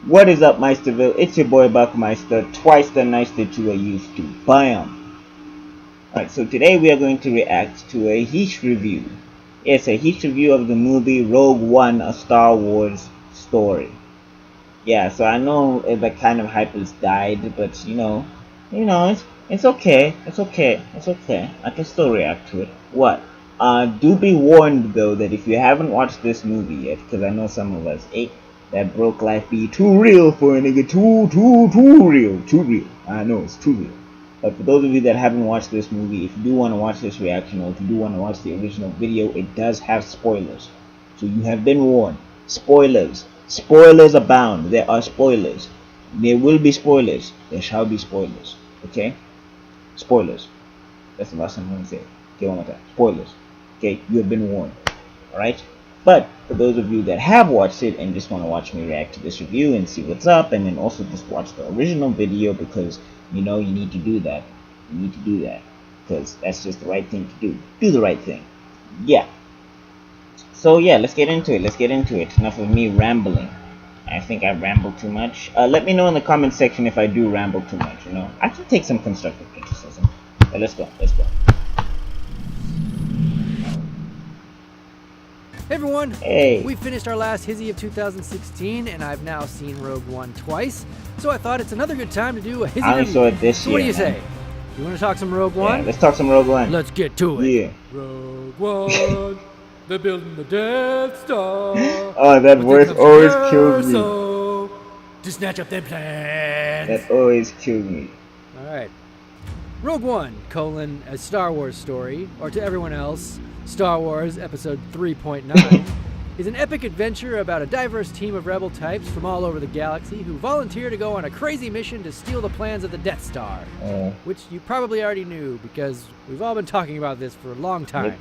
What is up, Meisterville? It's your boy Buckmeister, twice the nice that you are used to. Bam! Alright, so today we are going to react to a HISHE review. Yes, a HISHE review of the movie Rogue One, a Star Wars story. Yeah, so I know the kind of hype has died, but it's okay. It's okay. It's okay. I can still react to it. What? Do be warned though that if you haven't watched this movie yet, because I know some of us, that broke life be too real for a nigga, too real. I know it's too real. But for those of you that haven't watched this movie, if you do want to watch this reaction, or if you do want to watch the original video, it does have spoilers. So you have been warned. Spoilers. Spoilers abound. There are spoilers. There will be spoilers. There shall be spoilers. Okay? Spoilers. That's the last thing I'm going to say. Okay, one more time. Spoilers. Okay? You have been warned. Alright? But for those of you that have watched it and just want to watch me react to this review and see what's up, and then also just watch the original video, because you need to do that. You need to do that. Because that's just the right thing to do. Do the right thing. Yeah. So yeah, let's get into it. Enough of me rambling. I think I rambled too much. Let me know in the comment section if I do ramble too much, I can take some constructive criticism. But let's go. Hey everyone! Hey! We finished our last HISHE of 2016, and I've now seen Rogue One twice, so I thought it's another good time to do a HISHE I only review. saw it this so year. What do you man. say? You want to talk some Rogue One? Yeah, let's talk some Rogue One. Let's get to it. Yeah. Rogue One, they're building the Death Star. Oh, that voice always kills me. To snatch up their plans. That always kills me. Alright. Rogue One, a Star Wars story, or to everyone else, Star Wars Episode 3.9, is an epic adventure about a diverse team of rebel types from all over the galaxy who volunteer to go on a crazy mission to steal the plans of the Death Star, which you probably already knew because we've all been talking about this for a long time. Yep.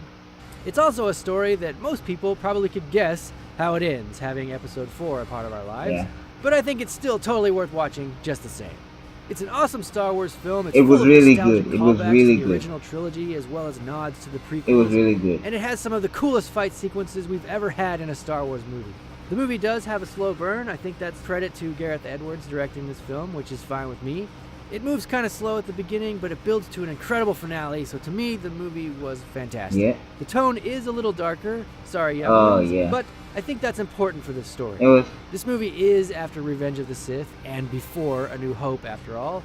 It's also a story that most people probably could guess how it ends, having Episode 4 a part of our lives, but I think it's still totally worth watching just the same. It's an awesome Star Wars film. It was really good. It was really good. The original trilogy, as well as nods to the prequels. It was really good. And it has some of the coolest fight sequences we've ever had in a Star Wars movie. The movie does have a slow burn. I think that's credit to Gareth Edwards directing this film, which is fine with me. It moves kind of slow at the beginning, but it builds to an incredible finale, so to me, the movie was fantastic. Yeah. The tone is a little darker, sorry, but I think that's important for this story. This movie is after Revenge of the Sith, and before A New Hope, after all,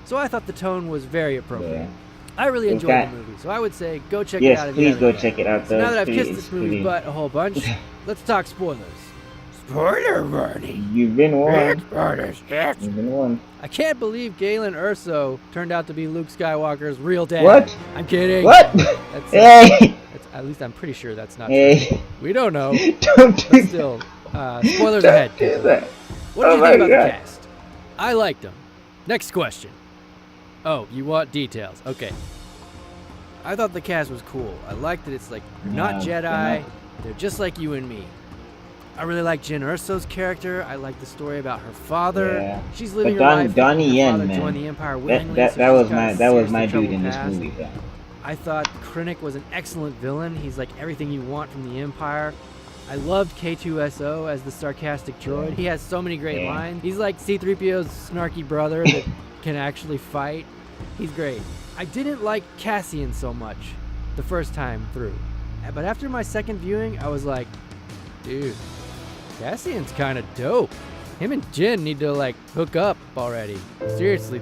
so I thought the tone was very appropriate. Yeah. I really enjoyed the movie, so I would say go check it out. Yes, please go check it out. So now that I've kissed this movie's butt a whole bunch, let's talk spoilers. Spoiler warning. You've been warned. Spoilers, yes. You've been warned. I can't believe Galen Erso turned out to be Luke Skywalker's real dad. What? I'm kidding. What? Hey! At least I'm pretty sure that's not true. We don't know. Don't do but still, spoilers ahead. What did you think about the cast? I liked them. Next question. Oh, you want details. Okay. I thought the cast was cool. I liked that it's like, they're not Jedi. They're just like you and me. I really like Jyn Erso's character. I like the story about her father. Yeah. She's living her life. Donnie Yen, man. Joined the Empire willingly, that was my dude in this movie. Yeah. I thought Krennic was an excellent villain. He's like everything you want from the Empire. I loved K2SO as the sarcastic droid. He has so many great lines. He's like C-3PO's snarky brother that can actually fight. He's great. I didn't like Cassian so much the first time through. But after my second viewing, I was like, dude, Cassian's kind of dope. Him and Jyn need to like hook up already. Seriously,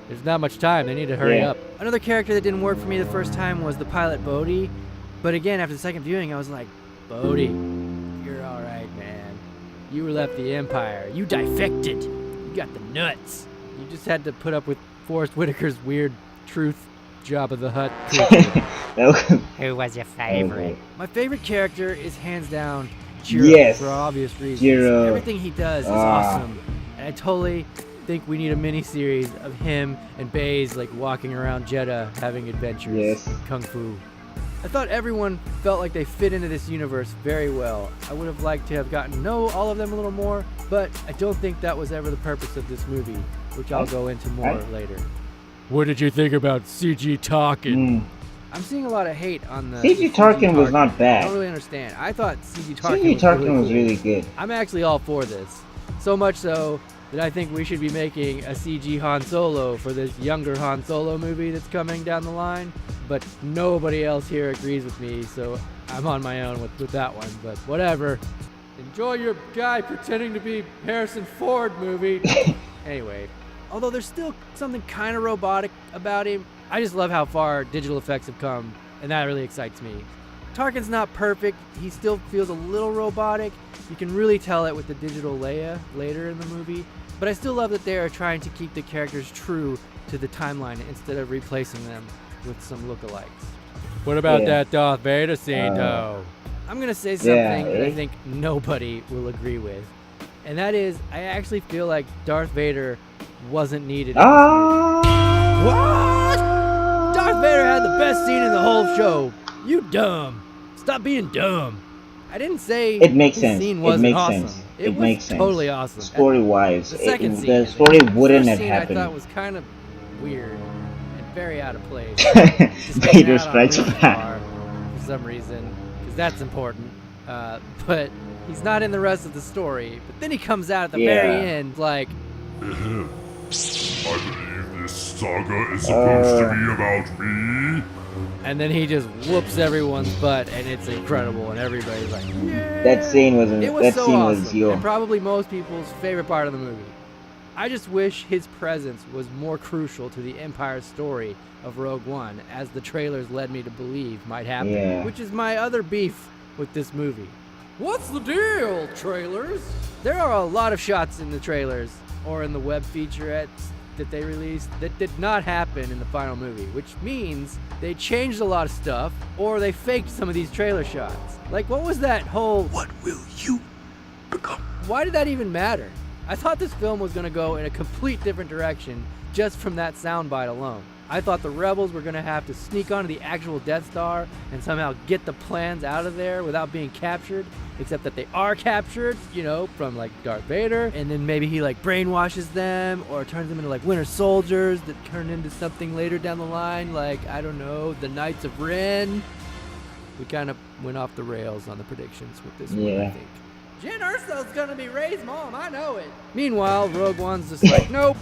there's not much time. They need to hurry up. Another character that didn't work for me the first time was the pilot Bodhi. But again, after the second viewing, I was like, Bodhi, you're all right, man. You left the Empire. You defected. You got the nuts. You just had to put up with Forrest Whitaker's weird truth Jabba the Hutt. Who was your favorite? My favorite character is hands down Jiro, for obvious reasons. Everything he does is awesome, and I totally think we need a mini-series of him and Baze like walking around Jeddah having adventures, kung fu. I thought everyone felt like they fit into this universe very well. I would have liked to have gotten to know all of them a little more, but I don't think that was ever the purpose of this movie, which I'll go into more later. What did you think about CG Tarkin? I'm seeing a lot of hate on the CG Tarkin was not bad. I don't really understand. I thought CG Tarkin was really good. I'm actually all for this. So much so that I think we should be making a CG Han Solo for this younger Han Solo movie that's coming down the line. But nobody else here agrees with me, so I'm on my own with that one. But whatever. Enjoy your guy pretending to be Harrison Ford movie. Anyway, although there's still something kind of robotic about him, I just love how far digital effects have come, and that really excites me. Tarkin's not perfect. He still feels a little robotic. You can really tell it with the digital Leia later in the movie. But I still love that they are trying to keep the characters true to the timeline instead of replacing them with some lookalikes. What about that Darth Vader scene, though? I'm going to say something that I think nobody will agree with. And that is, I actually feel like Darth Vader wasn't needed in this movie. What? Darth Vader had the best scene in the whole show. You dumb. Stop being dumb. I didn't say it makes the sense. scene wasn't it makes awesome. sense. It was makes sense. totally awesome. Story-wise, the second scene, the story wouldn't have scene happened. I thought was kind of weird and very out of place. Vader Strikes Back. For some reason, because that's important. But he's not in the rest of the story. But then he comes out at the very end, like. I believe this saga is supposed to be about me. And then he just whoops everyone's butt, and it's incredible, and everybody's like, "Yeah!" That scene was awesome, and probably most people's favorite part of the movie. I just wish his presence was more crucial to the Empire's story of Rogue One, as the trailers led me to believe might happen, which is my other beef with this movie. What's the deal, trailers? There are a lot of shots in the trailers, or in the web featurettes that they released, that did not happen in the final movie, which means they changed a lot of stuff, or they faked some of these trailer shots. Like, what was that whole, what will you become? Why did that even matter? I thought this film was going to go in a complete different direction just from that soundbite alone. I thought the rebels were going to have to sneak onto the actual Death Star and somehow get the plans out of there without being captured, except that they are captured, you know, from like Darth Vader, and then maybe he like brainwashes them or turns them into like Winter Soldiers that turn into something later down the line, like, I don't know, the Knights of Ren. We kind of went off the rails on the predictions with this one, I think. Jyn Erso's gonna be Rey's mom, I know it. Meanwhile, Rogue One's just like, nope,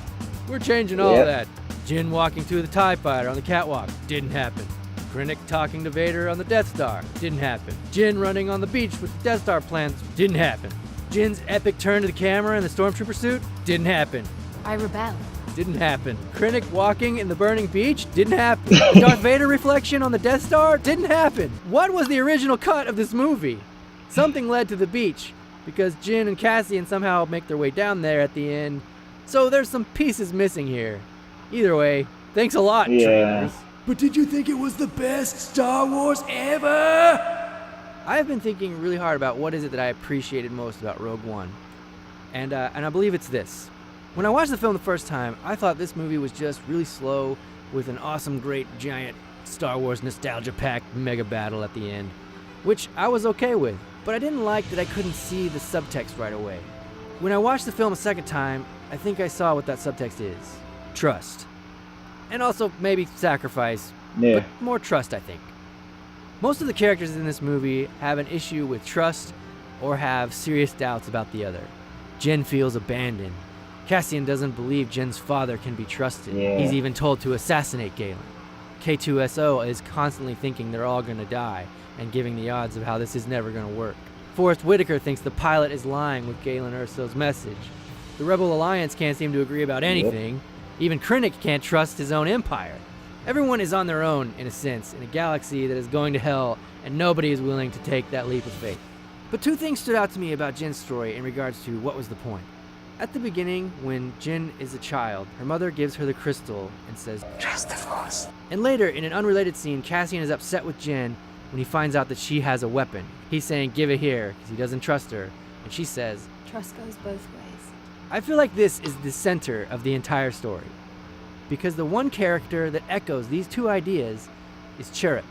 we're changing all that. Jyn walking through the TIE Fighter on the catwalk, didn't happen. Krennic talking to Vader on the Death Star, didn't happen. Jyn running on the beach with the Death Star plans, didn't happen. Jyn's epic turn to the camera in the Stormtrooper suit, didn't happen. I rebel. Didn't happen. Krennic walking in the burning beach, didn't happen. The Darth Vader reflection on the Death Star, didn't happen. What was the original cut of this movie? Something led to the beach, because Jyn and Cassian somehow make their way down there at the end. So there's some pieces missing here. Either way, thanks a lot, trailers. But did you think it was the best Star Wars ever? I have been thinking really hard about what is it that I appreciated most about Rogue One. And I believe it's this. When I watched the film the first time, I thought this movie was just really slow with an awesome, great, giant Star Wars nostalgia-packed mega battle at the end, which I was okay with. But I didn't like that I couldn't see the subtext right away. When I watched the film a second time, I think I saw what that subtext is. Trust. And also maybe sacrifice, but more trust, I think. Most of the characters in this movie have an issue with trust or have serious doubts about the other. Jyn feels abandoned. Cassian doesn't believe Jin's father can be trusted. He's even told to assassinate Galen. K2SO is constantly thinking they're all gonna die and giving the odds of how this is never gonna work. Forrest Whitaker thinks the pilot is lying with Galen Erso's message. The Rebel Alliance can't seem to agree about anything. Even Krennic can't trust his own empire. Everyone is on their own, in a sense, in a galaxy that is going to hell, and nobody is willing to take that leap of faith. But two things stood out to me about Jyn's story in regards to what was the point. At the beginning, when Jyn is a child, her mother gives her the crystal and says, "Trust the Force." And later, in an unrelated scene, Cassian is upset with Jyn when he finds out that she has a weapon. He's saying, "Give it here," because he doesn't trust her, and she says, "Trust goes both ways." I feel like this is the center of the entire story, because the one character that echoes these two ideas is Cherub.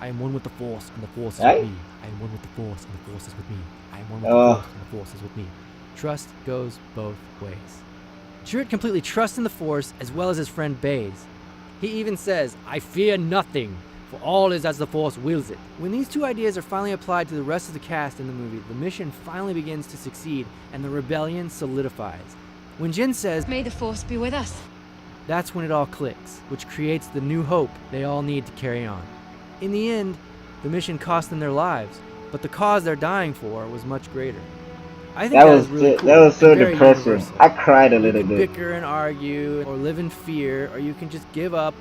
I am one with the Force, and the Force is with me. I am one with the Force, and the Force is with me. I am one with the Force, and the Force is with me. Trust goes both ways. Chirrut completely trusts in the Force as well as his friend Baze. He even says, "I fear nothing," for all is as the Force wills it. When these two ideas are finally applied to the rest of the cast in the movie, the mission finally begins to succeed and the rebellion solidifies. When Jin says, "May the Force be with us," that's when it all clicks, which creates the new hope they all need to carry on. In the end, the mission cost them their lives, but the cause they're dying for was much greater. I think that was really cool. That was so and very depressing. universal. I cried a You little can bit. bicker and argue, or live in fear, or you can just give up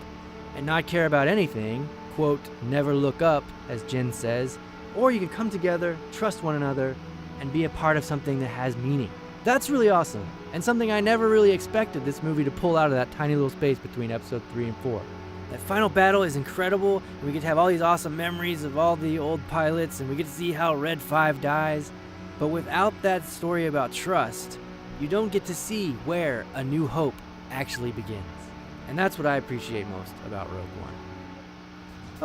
and not care about anything, quote, never look up, as Jin says, or you can come together, trust one another, and be a part of something that has meaning. That's really awesome, and something I never really expected this movie to pull out of that tiny little space between episode 3 and 4. That final battle is incredible, and we get to have all these awesome memories of all the old pilots, and we get to see how Red 5 dies. But without that story about trust, you don't get to see where A New Hope actually begins. And that's what I appreciate most about Rogue One.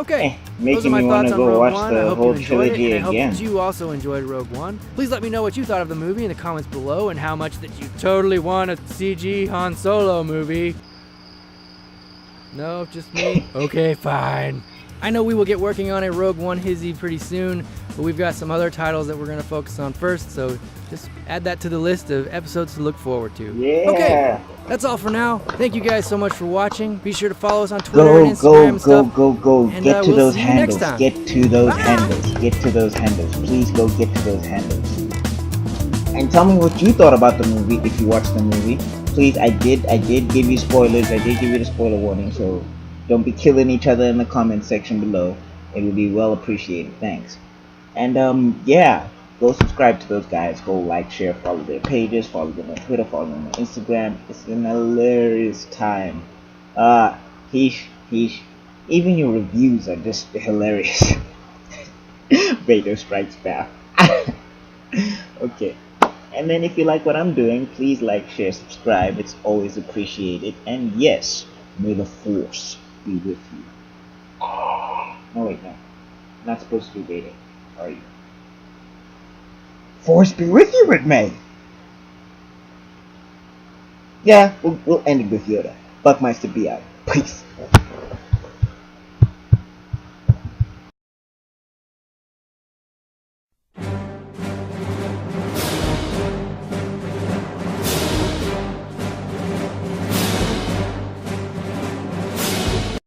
Okay, those are my thoughts on Rogue One. I hope you enjoyed it, and I hope that you also enjoyed Rogue One. Please let me know what you thought of the movie in the comments below, and how much that you totally want a CG Han Solo movie. No, just me? Okay, fine. I know we will get working on a Rogue One HISHE pretty soon, but we've got some other titles that we're going to focus on first, so just add that to the list of episodes to look forward to. Yeah. Okay, that's all for now. Thank you guys so much for watching. Be sure to follow us on Twitter and Instagram and stuff. Go. And, Get to we'll those see you next handles. time. Get to those Bye. handles. Get to those handles. Please go get to those handles. And tell me what you thought about the movie if you watched the movie. Please, I did give you spoilers. I did give you the spoiler warning, so don't be killing each other in the comment section below. It would be well appreciated. Thanks. And yeah, go subscribe to those guys. Go like, share, follow their pages, follow them on Twitter, follow them on Instagram. It's an hilarious time. Heesh. Even your reviews are just hilarious. Vader Strikes Back. Okay. And then if you like what I'm doing, please like, share, subscribe. It's always appreciated. And yes, may the Force be with you. No, wait, no. Not supposed to be Vader, are you? Force be with you, it may. Yeah, we'll end it with Yoda. Buckmeister be out. Peace.